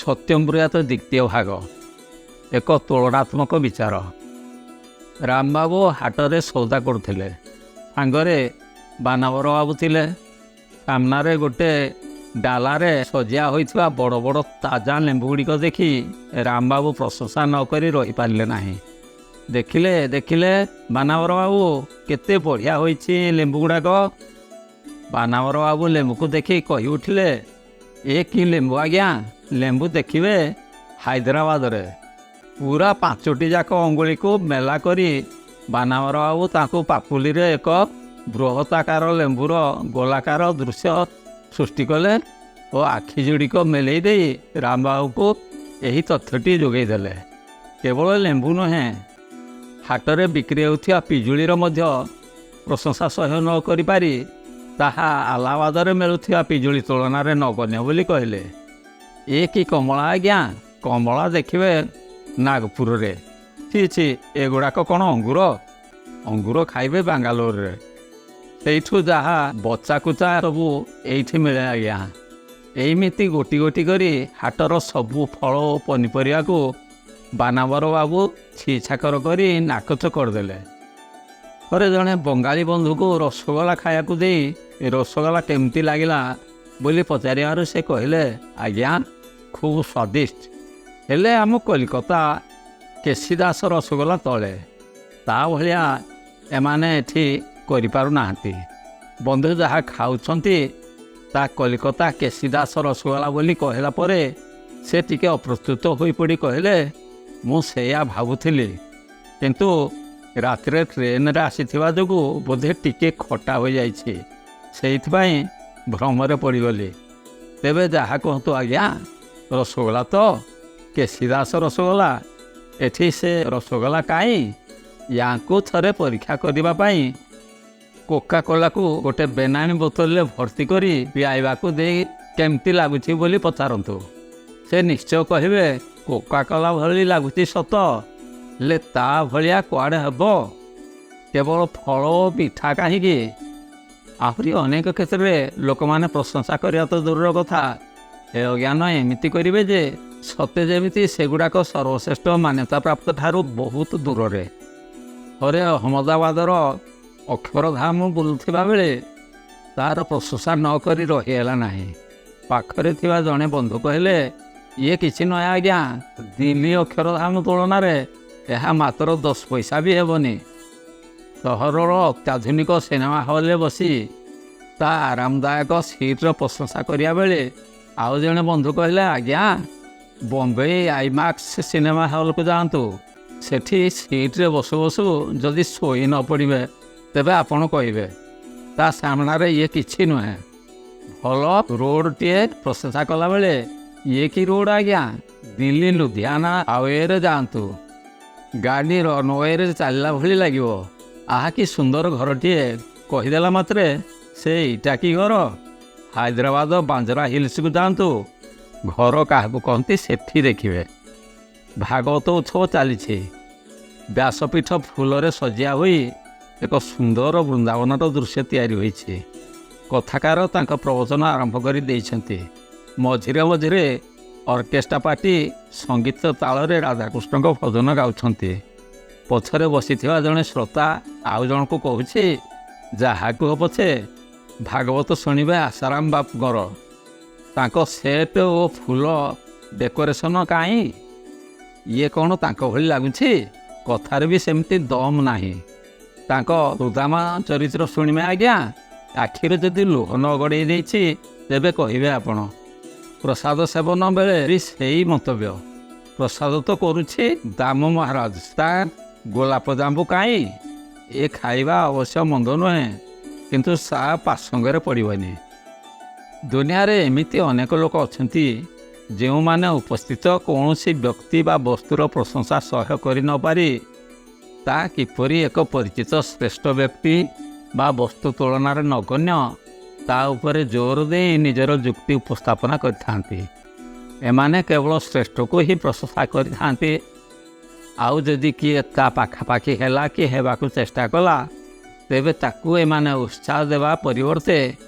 ସତ୍ୟମ୍ବୃୟାତ ଦ୍ୱିତୀୟ ଭାଗ ଏକ ତୁଳନାତ୍ମକ ବିଚାର। ରାମବାବୁ ହାଟରେ ସଉଦା କରୁଥିଲେ, ସାଙ୍ଗରେ ବାନାବର ବାବୁ ଥିଲେ। ସାମ୍ନାରେ ଗୋଟେ ଡାଲାରେ ସଜା ହୋଇଥିବା ବଡ଼ ବଡ଼ ତାଜା ଲେମ୍ବୁ ଗୁଡ଼ିକ ଦେଖି ରାମବାବୁ ପ୍ରଶଂସା ନ କରି ରହିପାରିଲେ ନାହିଁ। ଦେଖିଲେ ଦେଖିଲେ ବାନାବର ବାବୁ, କେତେ ବଢ଼ିଆ ହୋଇଛି ଲେମ୍ବୁ ଗୁଡ଼ାକ। ବାନାବର ବାବୁ ଲେମ୍ବୁକୁ ଦେଖି କହି ଉଠିଲେ, ଏ କି ଲେମ୍ବୁ ଆଜ୍ଞା? ଲେମ୍ବୁ ଦେଖିବେ ହାଇଦ୍ରାବାଦରେ। ପୁରା 5ଟି ଯାକ ଅଙ୍ଗୁଳିକୁ ମେଲା କରି ବାନାବର ବାବୁ ତାଙ୍କୁ ପାପୁଲିରେ ଏକ ବୃହତାକାର ଲେମ୍ବୁର ଗୋଲାକାର ଦୃଶ୍ୟ ସୃଷ୍ଟି କଲେ ଓ ଆଖି ଯୋଡ଼ିକ ମେଲେଇ ଦେଇ ରାମବାବୁଙ୍କୁ ଏହି ତଥ୍ୟଟି ଯୋଗାଇ ଦେଲେ। କେବଳ ଲେମ୍ବୁ ନୁହେଁ, ହାଟରେ ବିକ୍ରି ହେଉଥିବା ପିଜୁଳିର ମଧ୍ୟ ପ୍ରଶଂସା ସହ୍ୟ ନ କରିପାରି ତାହା ଆହ୍ଲାବାଦରେ ମିଳୁଥିବା ପିଜୁଳି ତୁଳନାରେ ନଗଣ୍ୟ ବୋଲି କହିଲେ। ଏ କି କମଳା ଆଜ୍ଞା? କମଳା ଦେଖିବେ ନାଗପୁରରେ। ଛି, ଏଗୁଡ଼ାକ କ'ଣ ଅଙ୍ଗୁର? ଅଙ୍ଗୁର ଖାଇବେ ବାଙ୍ଗାଲୋରରେ। ସେଇଠୁ ଯାହା ବଚାକୁଚା ସବୁ ଏଇଠି ମିଳେ ଆଜ୍ଞା। ଏଇମିତି ଗୋଟି ଗୋଟି କରି ହାଟର ସବୁ ଫଳ ଓ ପନିପରିବାକୁ ବାନାବର ବାବୁ ଛିଛାକର କରି ନାକଚ କରିଦେଲେ। ଥରେ ଜଣେ ବଙ୍ଗାଳୀ ବନ୍ଧୁକୁ ରସଗୋଲା ଖାଇବାକୁ ଦେଇ ରସଗୋଲା କେମିତି ଲାଗିଲା ବୋଲି ପଚାରିବାରୁ ସେ କହିଲେ, ଆଜ୍ଞା ଖୁବ୍ ସ୍ୱାଦିଷ୍ଟ, ହେଲେ ଆମ କଲିକତା କେଶୀଦାସ ରସଗୋଲା ତଳେ। ତା ଭଳିଆ ଏମାନେ ଏଠି କରିପାରୁନାହାନ୍ତି। ବନ୍ଧୁ ଯାହା ଖାଉଛନ୍ତି ତା କଲିକତା କେଶୀଦାସ ରସଗୋଲା ବୋଲି କହିଲା ପରେ ସେ ଟିକେ ଅପ୍ରସ୍ତୁତ ହୋଇପଡ଼ି କହିଲେ, ମୁଁ ସେଇଆ ଭାବୁଥିଲି, କିନ୍ତୁ ରାତିରେ ଟ୍ରେନରେ ଆସିଥିବା ଯୋଗୁଁ ବୋଧେ ଟିକେ ଖଟା ହୋଇଯାଇଛି, ସେଇଥିପାଇଁ ଭ୍ରମରେ ପଡ଼ିଗଲି। ତେବେ ଯାହା କୁହନ୍ତୁ ଆଜ୍ଞା, ରସଗୋଲା ତ କେଶୀଦାସ ରସଗୋଲା। ଏଠି ସେ ରସଗୋଲା କାହିଁ? ୟାଙ୍କୁ ଥରେ ପରୀକ୍ଷା କରିବା ପାଇଁ କୋକାକୋଲାକୁ ଗୋଟେ ବେନାମୀ ବୋତଲରେ ଭର୍ତ୍ତି କରି ପିଆଇବାକୁ ଦେଇ କେମିତି ଲାଗୁଛି ବୋଲି ପଚାରନ୍ତୁ। ସେ ନିଶ୍ଚୟ କହିବେ, କୋକାକୋଲା ଭଳି ଲାଗୁଛି ସତ, ହେଲେ ତା ଭଳିଆ କୁଆଡ଼େ ହେବ? କେବଳ ଫଳ ଓ ମିଠା କାହିଁକି, ଆହୁରି ଅନେକ କ୍ଷେତ୍ରରେ ଲୋକମାନେ ପ୍ରଶଂସା କରିବା ତ ଦୂରର କଥା, ଏ ଅଜ୍ଞାନ ଏମିତି କରିବେ ଯେ ସତେ ଯେମିତି ସେଗୁଡ଼ାକ ସର୍ବଶ୍ରେଷ୍ଠ ମାନ୍ୟତାପ୍ରାପ୍ତ ଠାରୁ ବହୁତ ଦୂରରେ। ଥରେ ଅହମ୍ମଦାବାଦର ଅକ୍ଷରଧାମ ବୁଲୁଥିବା ବେଳେ ତା'ର ପ୍ରଶଂସା ନ କରି ରହିହେଲା ନାହିଁ। ପାଖରେ ଥିବା ଜଣେ ବନ୍ଧୁ କହିଲେ, ଇଏ କିଛି ନୁହେଁ ଆଜ୍ଞା, ଦିଲ୍ଲୀ ଅକ୍ଷରଧାମ ତୁଳନାରେ ଏହା ମାତ୍ର 10 ପଇସା ବି ହେବନି। ସହରର ଅତ୍ୟାଧୁନିକ ସିନେମା ହଲ୍ରେ ବସି ତା ଆରାମଦାୟକ ସିଟ୍ର ପ୍ରଶଂସା କରିବା ବେଳେ ଆଉ ଜଣେ ବନ୍ଧୁ କହିଲେ, ଆଜ୍ଞା ବମ୍ବେ ଆଇମାକ୍ସ ସିନେମା ହଲ୍କୁ ଯାଆନ୍ତୁ। ସେଠି ସିଟ୍ରେ ବସୁ ବସୁ ଯଦି ଶୋଇ ନ ପଡ଼ିବେ ତେବେ ଆପଣ କହିବେ ତା ସାମ୍ନାରେ ଇଏ କିଛି ନୁହେଁ। ଭଲ ରୋଡ଼ଟିଏ ପ୍ରଶଂସା କଲାବେଳେ, ଇଏ କି ରୋଡ଼ ଆଜ୍ଞା? ଦିଲ୍ଲୀ ଲୁଧିଆନା ହାଇୱେରେ ଯାଆନ୍ତୁ, ଗାଡ଼ି ରନୱେରେ ଚାଲିଲା ଭଳି ଲାଗିବ। ଆହା କି ସୁନ୍ଦର ଘରଟିଏ କହିଦେଲା ମାତ୍ରେ ସେ ଏଇଟା କି ଘର? ହାଇଦ୍ରାବାଦ ବାନ୍ଦ୍ରା ହିଲ୍ସକୁ ଯାଆନ୍ତୁ, ଘର କାହାକୁ କହନ୍ତି ସେଠି ଦେଖିବେ। ଭାଗବତ ଉତ୍ସବ ଚାଲିଛି। ବ୍ୟାସପୀଠ ଫୁଲରେ ସଜା ହୋଇ ଏକ ସୁନ୍ଦର ବୃନ୍ଦାବନର ଦୃଶ୍ୟ ତିଆରି ହୋଇଛି। କଥାକାର ତାଙ୍କ ପ୍ରବଚନ ଆରମ୍ଭ କରି ଦେଇଛନ୍ତି। ମଝିରେ ମଝିରେ ଅର୍କେଷ୍ଟ୍ରା ପାର୍ଟି ସଙ୍ଗୀତ ତାଳରେ ରାଧାକୃଷ୍ଣଙ୍କ ଭଜନ ଗାଉଛନ୍ତି। ପଛରେ ବସିଥିବା ଜଣେ ଶ୍ରୋତା ଆଉ ଜଣକୁ କହୁଛି, ଯାହା କୁହ ପଛେ ଭାଗବତ ଶୁଣିବେ ଆଶାରାମ ବାପୁଙ୍କର। ତାଙ୍କ ସେଟ୍ ଓ ଫୁଲ ଡେକୋରେସନ୍ କାହିଁ? ଇଏ କ'ଣ ତାଙ୍କ ଭଳି ଲାଗୁଛି? କଥାରେ ବି ସେମିତି ଦମ୍ ନାହିଁ। ତାଙ୍କ ସୁଦାମା ଚରିତ୍ର ଶୁଣିବେ ଆଜ୍ଞା, ଆଖିରେ ଯଦି ଲୁହ ନ ଗଡ଼େଇ ଦେଇଛି ତେବେ କହିବେ ଆପଣ। ପ୍ରସାଦ ସେବନ ବେଳେ ବି ସେଇ ମନ୍ତବ୍ୟ। ପ୍ରସାଦ ତ କରୁଛି ଦାମ ମହାରାଜ, ତା ଗୋଲାପ ଜାମ୍ବୁ କାହିଁ? ଏ ଖାଇବା ଅବଶ୍ୟ ମନ୍ଦ ନୁହେଁ, କିନ୍ତୁ ସା ପାସଙ୍ଗରେ ପଡ଼ିବନି। ଦୁନିଆରେ ଏମିତି ଅନେକ ଲୋକ ଅଛନ୍ତି ଯେଉଁମାନେ ଉପସ୍ଥିତ କୌଣସି ବ୍ୟକ୍ତି ବା ବସ୍ତୁର ପ୍ରଶଂସା ସହ୍ୟ କରି ନପାରି ତା କିପରି ଏକ ପରିଚିତ ଶ୍ରେଷ୍ଠ ବ୍ୟକ୍ତି ବା ବସ୍ତୁ ତୁଳନାରେ ନଗଣ୍ୟ ତା ଉପରେ ଜୋର ଦେଇ ନିଜର ଯୁକ୍ତି ଉପସ୍ଥାପନା କରିଥାନ୍ତି। ଏମାନେ କେବଳ ଶ୍ରେଷ୍ଠକୁ ହିଁ ପ୍ରଶଂସା କରିଥାନ୍ତି। ଆଉ ଯଦି କିଏ ତା ପାଖାପାଖି ହେଲା କି ହେବାକୁ ଚେଷ୍ଟା କଲା ତେବେ ତାକୁ ଏମାନେ ଉତ୍ସାହ ଦେବା ପରିବର୍ତ୍ତେ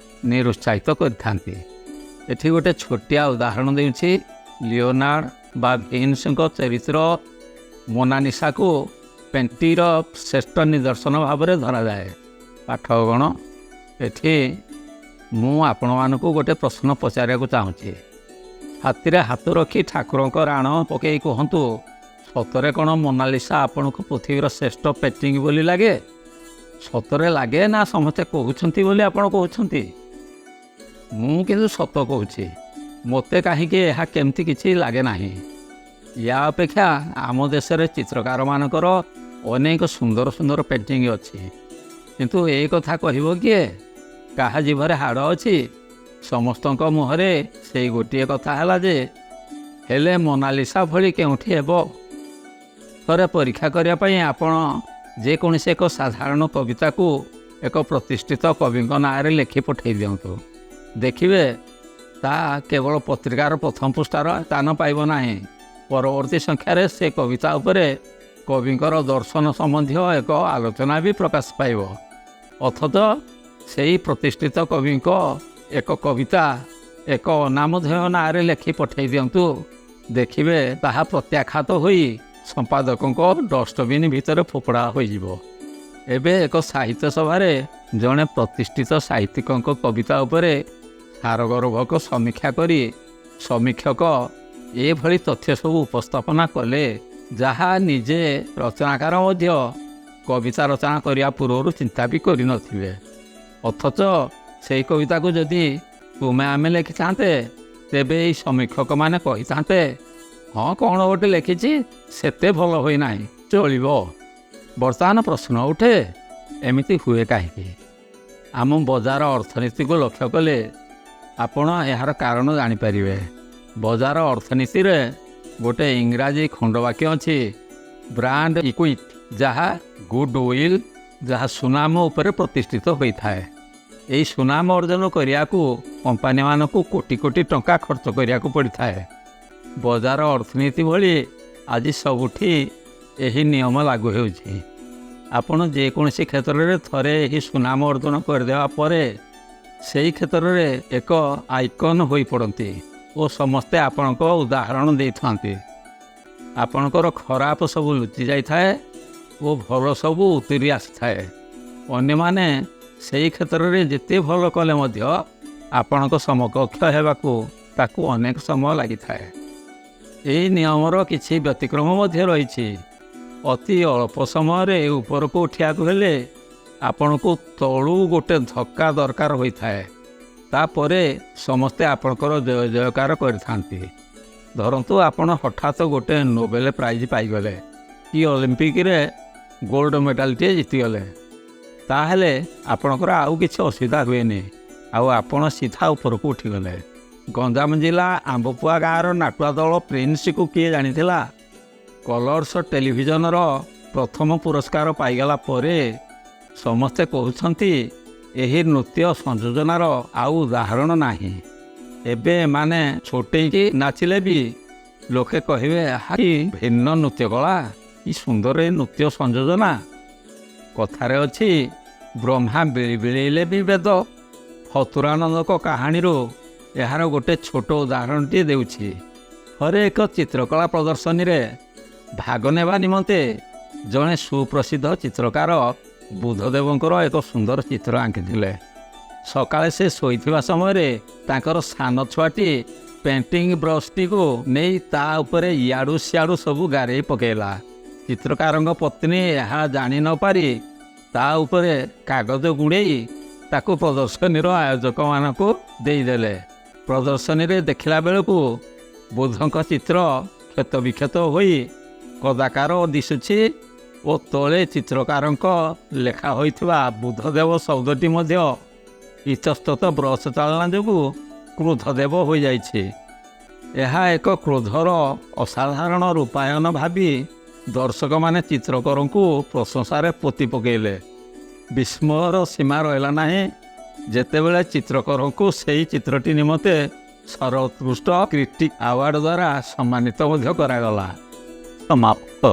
ନିରୁତ୍ସାହିତ କରିଥାନ୍ତି। ଏଠି ଗୋଟେ ଛୋଟିଆ ଉଦାହରଣ ଦେଉଛି लियोनार्ड बा ଭିନ୍ସଙ୍କ ଚରିତ୍ର ମୋନାଲିସାକୁ ପେଣ୍ଟିର ଶ୍ରେଷ୍ଠ ନିଦର୍ଶନ ଭାବରେ ଧରାଯାଏ। ପାଠକଗଣ, ଏଠି ମୁଁ ଆପଣମାନଙ୍କୁ ଗୋଟେ ପ୍ରଶ୍ନ ପଚାରିବାକୁ ଚାହୁଁଛି। ହାତୀରେ ହାତ ରଖି ଠାକୁରଙ୍କ ରାଣ ପକାଇ କୁହନ୍ତୁ, ସତରେ କ'ଣ ମୋନାଲିସା ଆପଣଙ୍କୁ ପୃଥିବୀର ଶ୍ରେଷ୍ଠ ପେଣ୍ଟିଂ ବୋଲି ଲାଗେ? ସତରେ ଲାଗେ ନା ସମସ୍ତେ କହୁଛନ୍ତି ବୋଲି ଆପଣ କହୁଛନ୍ତି? ମୁଁ କିନ୍ତୁ ସତ କହୁଛି, ମୋତେ କାହିଁକି ଏହା କେମିତି କିଛି ଲାଗେ ନାହିଁ। ୟା ଅପେକ୍ଷା ଆମ ଦେଶରେ ଚିତ୍ରକାରମାନଙ୍କର ଅନେକ ସୁନ୍ଦର ସୁନ୍ଦର ପେଣ୍ଟିଂ ଅଛି, କିନ୍ତୁ ଏଇ କଥା କହିବ କିଏ? କାହା ଜିଭରେ ହାଡ଼ ଅଛି? ସମସ୍ତଙ୍କ ମୁହଁରେ ସେଇ ଗୋଟିଏ କଥା ହେଲା ଯେ ହେଲେ ମୋନାଲିସା ଭଳି କେଉଁଠି ହେବ? ଥରେ ପରୀକ୍ଷା କରିବା ପାଇଁ ଆପଣ ଯେକୌଣସି ଏକ ସାଧାରଣ କବିତାକୁ ଏକ ପ୍ରତିଷ୍ଠିତ କବିଙ୍କ ନାଁରେ ଲେଖି ପଠାଇ ଦିଅନ୍ତୁ, ଦେଖିବେ ତାହା କେବଳ ପତ୍ରିକାର ପ୍ରଥମ ପୃଷ୍ଠାର ସ୍ଥାନ ପାଇବ ନାହିଁ, ପରବର୍ତ୍ତୀ ସଂଖ୍ୟାରେ ସେ କବିତା ଉପରେ କବିଙ୍କର ଦର୍ଶନ ସମ୍ବନ୍ଧୀୟ ଏକ ଆଲୋଚନା ବି ପ୍ରକାଶ ପାଇବ। ଅଥଚ ସେହି ପ୍ରତିଷ୍ଠିତ କବିଙ୍କ ଏକ କବିତା ଏକ ଅନାମଧେୟ ନାଁରେ ଲେଖି ପଠାଇ ଦିଅନ୍ତୁ, ଦେଖିବେ ତାହା ପ୍ରତ୍ୟାଖ୍ୟାତ ହୋଇ ସମ୍ପାଦକଙ୍କ ଡଷ୍ଟବିନ୍ ଭିତରେ ଫୋପଡ଼ା ହୋଇଯିବ। ଏବେ ଏକ ସାହିତ୍ୟ ସଭାରେ ଜଣେ ପ୍ରତିଷ୍ଠିତ ସାହିତ୍ୟିକଙ୍କ କବିତା ଉପରେ ସାରଗର୍ଭକ ସମୀକ୍ଷା କରି ସମୀକ୍ଷକ ଏଭଳି ତଥ୍ୟ ସବୁ ଉପସ୍ଥାପନା କଲେ ଯାହା ନିଜେ ରଚନାକାର ମଧ୍ୟ କବିତା ରଚନା କରିବା ପୂର୍ବରୁ ଚିନ୍ତା ବି କରିନଥିବେ। ଅଥଚ ସେହି କବିତାକୁ ଯଦି ତୁମେ ଆମେ ଲେଖିଥାନ୍ତେ, ତେବେ ଏଇ ସମୀକ୍ଷକମାନେ କହିଥାନ୍ତେ, ହଁ କ'ଣ ଗୋଟେ ଲେଖିଛି, ସେତେ ଭଲ ହୋଇନାହିଁ, ଚଳିବ। ବର୍ତ୍ତମାନ ପ୍ରଶ୍ନ ଉଠେ, ଏମିତି ହୁଏ କାହିଁକି? ଆମ ବଜାର ଅର୍ଥନୀତିକୁ ଲକ୍ଷ୍ୟ କଲେ ଆପଣ ଏହାର କାରଣ ଜାଣିପାରିବେ। ବଜାର ଅର୍ଥନୀତିରେ ଗୋଟେ ଇଂରାଜୀ ଖଣ୍ଡବାକ୍ୟ ଅଛି, ବ୍ରାଣ୍ଡ ଇକ୍ୱିଟି, ଯାହା ଗୁଡ୍ ୱିଲ୍, ଯାହା ସୁନାମ ଉପରେ ପ୍ରତିଷ୍ଠିତ ହୋଇଥାଏ। ଏହି ସୁନାମ ଅର୍ଜନ କରିବାକୁ କମ୍ପାନୀମାନଙ୍କୁ କୋଟି କୋଟି ଟଙ୍କା ଖର୍ଚ୍ଚ କରିବାକୁ ପଡ଼ିଥାଏ। ବଜାର ଅର୍ଥନୀତି ଭଳି ଆଜି ସବୁଠି ଏହି ନିୟମ ଲାଗୁ ହେଉଛି। ଆପଣ ଯେକୌଣସି କ୍ଷେତ୍ରରେ ଥରେ ଏହି ସୁନାମ ଅର୍ଜନ କରିଦେବା ପରେ ସେହି କ୍ଷେତ୍ରରେ ଏକ ଆଇକନ୍ ହୋଇପଡ଼ନ୍ତି ଓ ସମସ୍ତେ ଆପଣଙ୍କ ଉଦାହରଣ ଦେଇଥାନ୍ତି। ଆପଣଙ୍କର ଖରାପ ସବୁ ଲୁଚି ଯାଇଥାଏ ଓ ଭଲ ସବୁ ଉତୁରି ଆସିଥାଏ। ଅନ୍ୟମାନେ ସେହି କ୍ଷେତ୍ରରେ ଯେତେ ଭଲ କଲେ ମଧ୍ୟ ଆପଣଙ୍କ ସମକକ୍ଷ ହେବାକୁ ତାକୁ ଅନେକ ସମୟ ଲାଗିଥାଏ। ଏହି ନିୟମର କିଛି ବ୍ୟତିକ୍ରମ ମଧ୍ୟ ରହିଛି। ଅତି ଅଳ୍ପ ସମୟରେ ଉପରକୁ ଉଠିବାକୁ ହେଲେ ଆପଣଙ୍କୁ ତଳୁ ଗୋଟେ ଧକ୍କା ଦରକାର ହୋଇଥାଏ, ତାପରେ ସମସ୍ତେ ଆପଣଙ୍କର ଜୟ ଜୟକାର କରିଥାନ୍ତି। ଧରନ୍ତୁ ଆପଣ ହଠାତ୍ ଗୋଟେ ନୋବେଲ ପ୍ରାଇଜ୍ ପାଇଗଲେ କି ଅଲିମ୍ପିକରେ ଗୋଲ୍ଡ ମେଡ଼ାଲଟିଏ ଜିତିଗଲେ, ତାହେଲେ ଆପଣଙ୍କର ଆଉ କିଛି ଅସୁବିଧା ହୁଏନି, ଆଉ ଆପଣ ସିଧା ଉପରକୁ ଉଠିଗଲେ। ଗଞ୍ଜାମ ଜିଲ୍ଲା ଆମ୍ବପୁଆ ଗାଁର ନାଟୁଆ ଦଳ ପ୍ରିନ୍ସକୁ କିଏ ଜାଣିଥିଲା? କଲର୍ସ ଟେଲିଭିଜନର ପ୍ରଥମ ପୁରସ୍କାର ପାଇଗଲା ପରେ ସମସ୍ତେ କହୁଛନ୍ତି ଏହି ନୃତ୍ୟ ସଂଯୋଜନାର ଆଉ ଉଦାହରଣ ନାହିଁ। ଏବେ ଏମାନେ ଛୋଟେଇକି ନାଚିଲେ ବି ଲୋକେ କହିବେ, କି ଭିନ୍ନ ନୃତ୍ୟ କଳା, କି ସୁନ୍ଦର ଏ ନୃତ୍ୟ ସଂଯୋଜନା। କଥାରେ ଅଛି, ବ୍ରହ୍ମା ବିଳେଇଲେ ବି ବେଦ। ଫତୁରାନନ୍ଦଙ୍କ କାହାଣୀରୁ ଏହାର ଗୋଟେ ଛୋଟ ଉଦାହରଣଟିଏ ଦେଉଛି। ଥରେ ଏକ ଚିତ୍ରକଳା ପ୍ରଦର୍ଶନୀରେ ଭାଗ ନେବା ନିମନ୍ତେ ଜଣେ ସୁପ୍ରସିଦ୍ଧ ଚିତ୍ରକାର ବୁଦ୍ଧଦେବଙ୍କର ଏକ ସୁନ୍ଦର ଚିତ୍ର ଆଙ୍କିଥିଲେ। ସକାଳେ ସେ ଶୋଇଥିବା ସମୟରେ ତାଙ୍କର ସାନ ଛୁଆଟି ପେଣ୍ଟିଂ ବ୍ରସ୍ଟିକୁ ନେଇ ତା ଉପରେ ଇଆଡ଼ୁ ସିଆଡ଼ୁ ସବୁ ଗାରେଇ ପକାଇଲା। ଚିତ୍ରକାରଙ୍କ ପତ୍ନୀ ଏହା ଜାଣି ନପାରି ତା ଉପରେ କାଗଜ ଗୁଡ଼େଇ ତାକୁ ପ୍ରଦର୍ଶନୀର ଆୟୋଜକମାନଙ୍କୁ ଦେଇଦେଲେ। ପ୍ରଦର୍ଶନୀରେ ଦେଖିଲା ବେଳକୁ ବୁଦ୍ଧଙ୍କ ଚିତ୍ର କ୍ଷତବିକ୍ଷତ ହୋଇ କଦାକାର ଦିଶୁଛି ଓ ତଳେ ଚିତ୍ରକାରଙ୍କ ଲେଖା ହୋଇଥିବା ବୁଦ୍ଧଦେବ ଶବ୍ଦଟି ମଧ୍ୟ ଇତସ୍ତତ ବ୍ରଶ ଚାଳନା ଯୋଗୁଁ କ୍ରୋଧଦେବ ହୋଇଯାଇଛି। ଏହା ଏକ କ୍ରୋଧର ଅସାଧାରଣ ରୂପାୟନ ଭାବି ଦର୍ଶକମାନେ ଚିତ୍ରକରଙ୍କୁ ପ୍ରଶଂସାରେ ପୋତି ପକାଇଲେ। ବିସ୍ମୟର ସୀମା ରହିଲା ନାହିଁ ଯେତେବେଳେ ଚିତ୍ରକରଙ୍କୁ ସେହି ଚିତ୍ରଟି ନିମନ୍ତେ ସର୍ବୋତ୍କୃଷ୍ଟ କ୍ରିଟିକ୍ ଆୱାର୍ଡ଼ ଦ୍ୱାରା ସମ୍ମାନିତ ମଧ୍ୟ କରାଗଲା। ସମାପ୍ତ।